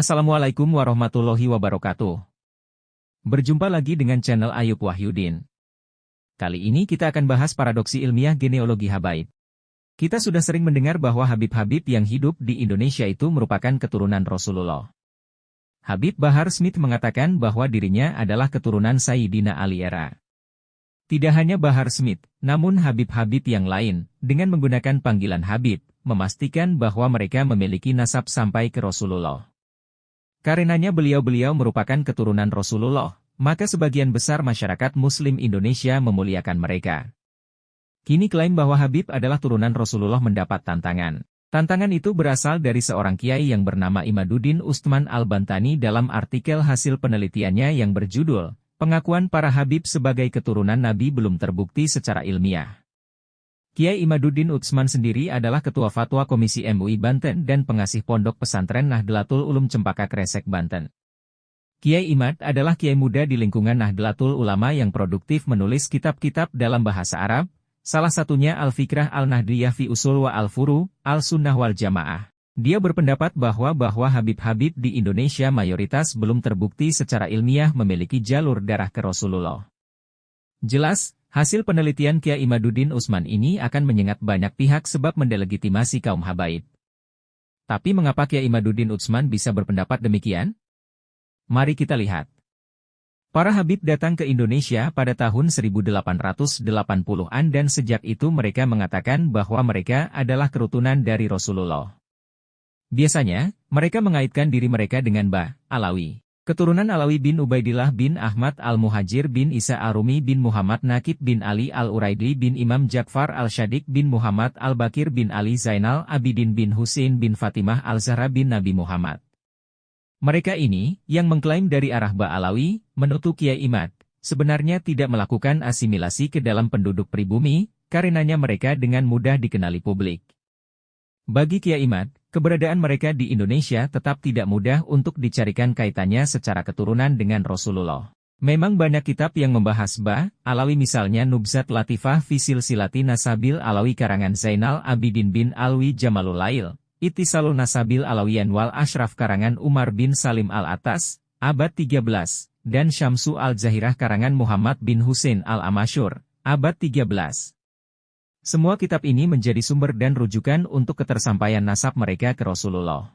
Assalamualaikum warahmatullahi wabarakatuh. Berjumpa lagi dengan channel Ayub Wahyudin. Kali ini kita akan bahas paradoksi ilmiah genealogi habaib. Kita sudah sering mendengar bahwa Habib-Habib yang hidup di Indonesia itu merupakan keturunan Rasulullah. Habib Bahar Smith mengatakan bahwa dirinya adalah keturunan Sayyidina Ali era. Tidak hanya Bahar Smith, namun Habib-Habib yang lain, dengan menggunakan panggilan Habib, memastikan bahwa mereka memiliki nasab sampai ke Rasulullah. Karenanya beliau-beliau merupakan keturunan Rasulullah, maka sebagian besar masyarakat Muslim Indonesia memuliakan mereka. Kini klaim bahwa Habib adalah turunan Rasulullah mendapat tantangan. Tantangan itu berasal dari seorang kiai yang bernama Imaduddin Utsman Al-Bantani dalam artikel hasil penelitiannya yang berjudul, Pengakuan para Habib sebagai keturunan Nabi belum terbukti secara ilmiah. Kiai Imaduddin Utsman sendiri adalah Ketua Fatwa Komisi MUI Banten dan pengasih Pondok Pesantren Nahdlatul Ulum Cempaka Kresek Banten. Kiai Imad adalah kiai muda di lingkungan Nahdlatul Ulama yang produktif menulis kitab-kitab dalam bahasa Arab, salah satunya Al-Fikrah Al-Nahdliyah fi Usul wa Al-Furu, Al-Sunnah wal Jamaah. Dia berpendapat bahwa Habib-Habib di Indonesia mayoritas belum terbukti secara ilmiah memiliki jalur darah ke Rasulullah. Jelas, hasil penelitian Kiai Imaduddin Utsman ini akan menyengat banyak pihak sebab mendelegitimasi kaum habaib. Tapi mengapa Kiai Imaduddin Utsman bisa berpendapat demikian? Mari kita lihat. Para Habib datang ke Indonesia pada tahun 1880-an dan sejak itu mereka mengatakan bahwa mereka adalah keturunan dari Rasulullah. Biasanya, mereka mengaitkan diri mereka dengan Alawi. Keturunan Alawi bin Ubaidillah bin Ahmad al-Muhajir bin Isa Arumi bin Muhammad Nakib bin Ali al-Uraidi bin Imam Ja'far al-Shadiq bin Muhammad al-Bakir bin Ali Zainal Abidin bin Husain bin Fatimah al-Zahra bin Nabi Muhammad. Mereka ini, yang mengklaim dari arah Alawi, menurut Kiai Imad, sebenarnya tidak melakukan asimilasi ke dalam penduduk pribumi, karenanya mereka dengan mudah dikenali publik. Bagi Kiai Imad, keberadaan mereka di Indonesia tetap tidak mudah untuk dicarikan kaitannya secara keturunan dengan Rasulullah. Memang banyak kitab yang membahas Alawi misalnya Nubzat Latifah fi Silsilati Nasabil Alawi karangan Zainal Abidin bin Alwi Jamalul Lail, Ittisalul Nasabil Alawiyan wal Ashraf karangan Umar bin Salim al-Atas, abad 13, dan Syamsu al-Zahirah karangan Muhammad bin Husain al-Amasyur, abad 13. Semua kitab ini menjadi sumber dan rujukan untuk ketersampaian nasab mereka ke Rasulullah.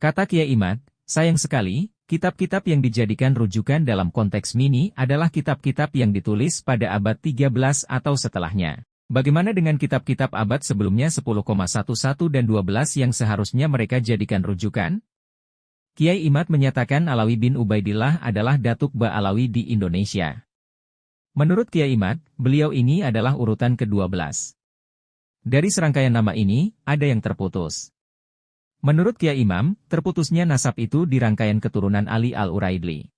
Kata Kiai Imad, sayang sekali, kitab-kitab yang dijadikan rujukan dalam konteks mini adalah kitab-kitab yang ditulis pada abad 13 atau setelahnya. Bagaimana dengan kitab-kitab abad sebelumnya 10,11 dan 12 yang seharusnya mereka jadikan rujukan? Kiai Imad menyatakan Alawi bin Ubaidillah adalah Datuk Alawi di Indonesia. Menurut Kiai Imad, beliau ini adalah urutan ke-12. Dari serangkaian nama ini, ada yang terputus. Menurut Kiai Imam, terputusnya nasab itu di rangkaian keturunan Ali al-Uraidli.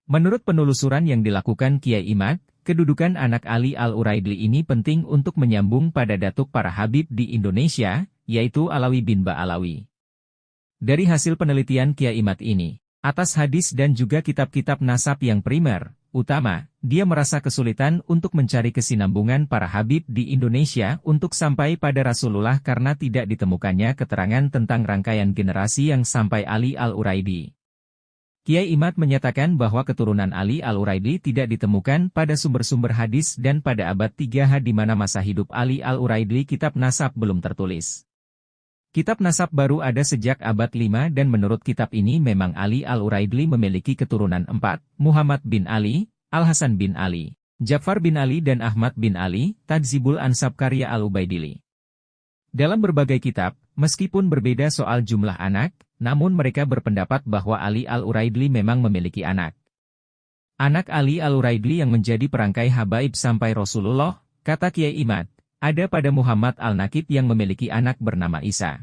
Menurut penelusuran yang dilakukan Kiai Imad, kedudukan anak Ali al-Uraidli ini penting untuk menyambung pada datuk para Habib di Indonesia, yaitu Alawi bin Alawi. Dari hasil penelitian Kiai Imad ini, atas hadis dan juga kitab-kitab nasab yang primer, utama, dia merasa kesulitan untuk mencari kesinambungan para Habib di Indonesia untuk sampai pada Rasulullah karena tidak ditemukannya keterangan tentang rangkaian generasi yang sampai Ali al-Uraidi. Kiai Imad menyatakan bahwa keturunan Ali al-Uraidi tidak ditemukan pada sumber-sumber hadis dan pada abad 3H di mana masa hidup Ali al-Uraidi kitab nasab belum tertulis. Kitab nasab baru ada sejak abad 5 dan menurut kitab ini memang Ali al-Uraidli memiliki keturunan 4, Muhammad bin Ali, Al-Hasan bin Ali, Ja'far bin Ali dan Ahmad bin Ali, Tadzibul Ansab karya Al-Ubaidili. Dalam berbagai kitab, meskipun berbeda soal jumlah anak, namun mereka berpendapat bahwa Ali al-Uraidli memang memiliki anak. Anak Ali al-Uraidli yang menjadi perangkai habaib sampai Rasulullah, kata Kiai Imad, ada pada Muhammad al-Nakib yang memiliki anak bernama Isa.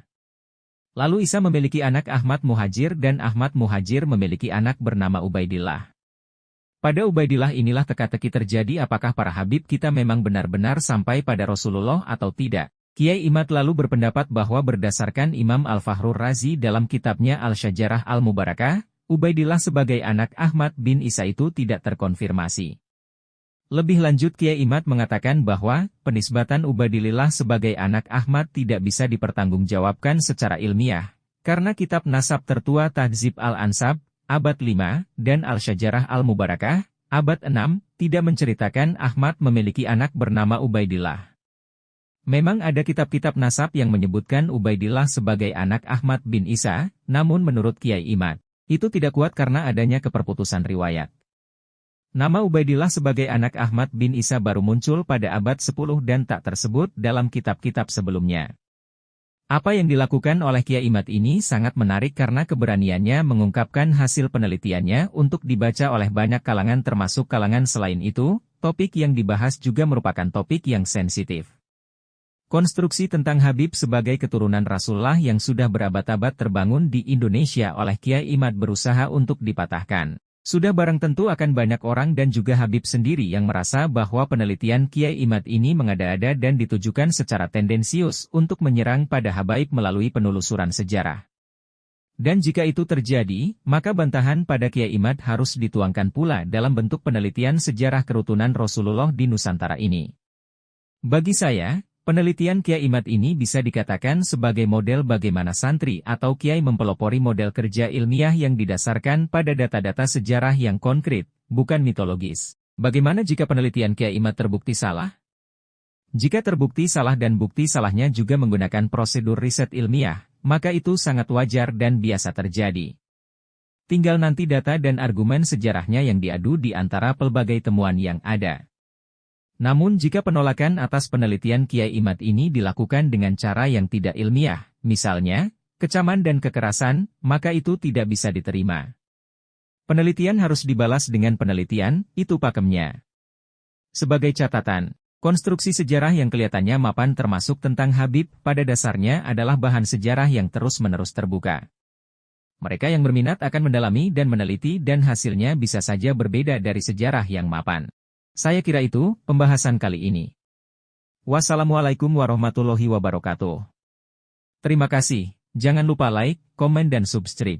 Lalu Isa memiliki anak Ahmad Muhajir dan Ahmad Muhajir memiliki anak bernama Ubaidillah. Pada Ubaidillah inilah teka-teki terjadi apakah para Habib kita memang benar-benar sampai pada Rasulullah atau tidak. Kiai Imad lalu berpendapat bahwa berdasarkan Imam Al-Fakhrur Razi dalam kitabnya Al-Syajarah Al-Mubarakah, Ubaidillah sebagai anak Ahmad bin Isa itu tidak terkonfirmasi. Lebih lanjut Kiai Imad mengatakan bahwa, penisbatan Ubaidillah sebagai anak Ahmad tidak bisa dipertanggungjawabkan secara ilmiah, Karena kitab nasab tertua Tahdzib al-Ansab, abad 5, dan Al-Syajarah al-Mubarakah, abad 6, tidak menceritakan Ahmad memiliki anak bernama Ubaidillah. Memang ada kitab-kitab nasab yang menyebutkan Ubaidillah sebagai anak Ahmad bin Isa, namun menurut Kiai Imad, itu tidak kuat karena adanya keperputusan riwayat. Nama Ubaidillah sebagai anak Ahmad bin Isa baru muncul pada abad 10 dan tak tersebut dalam kitab-kitab sebelumnya. Apa yang dilakukan oleh Kiai Imad ini sangat menarik karena keberaniannya mengungkapkan hasil penelitiannya untuk dibaca oleh banyak kalangan termasuk kalangan selain itu, topik yang dibahas juga merupakan topik yang sensitif. Konstruksi tentang Habib sebagai keturunan Rasulullah yang sudah berabad-abad terbangun di Indonesia oleh Kiai Imad berusaha untuk dipatahkan. Sudah barang tentu akan banyak orang dan juga Habib sendiri yang merasa bahwa penelitian Kiai Imad ini mengada-ada dan ditujukan secara tendensius untuk menyerang pada habaib melalui penelusuran sejarah. Dan jika itu terjadi, maka bantahan pada Kiai Imad harus dituangkan pula dalam bentuk penelitian sejarah kerutunan Rasulullah di Nusantara ini. Bagi saya, penelitian Kiai Imad ini bisa dikatakan sebagai model bagaimana santri atau kiai mempelopori model kerja ilmiah yang didasarkan pada data-data sejarah yang konkret, bukan mitologis. Bagaimana jika penelitian Kiai Imad terbukti salah? Jika terbukti salah dan bukti salahnya juga menggunakan prosedur riset ilmiah, maka itu sangat wajar dan biasa terjadi. Tinggal nanti data dan argumen sejarahnya yang diadu di antara pelbagai temuan yang ada. Namun jika penolakan atas penelitian Kiai Imad ini dilakukan dengan cara yang tidak ilmiah, misalnya, kecaman dan kekerasan, maka itu tidak bisa diterima. Penelitian harus dibalas dengan penelitian, itu pakemnya. Sebagai catatan, konstruksi sejarah yang kelihatannya mapan termasuk tentang Habib pada dasarnya adalah bahan sejarah yang terus-menerus terbuka. Mereka yang berminat akan mendalami dan meneliti dan hasilnya bisa saja berbeda dari sejarah yang mapan. Saya kira itu pembahasan kali ini. Wassalamualaikum warahmatullahi wabarakatuh. Terima kasih. Jangan lupa like, komen dan subscribe.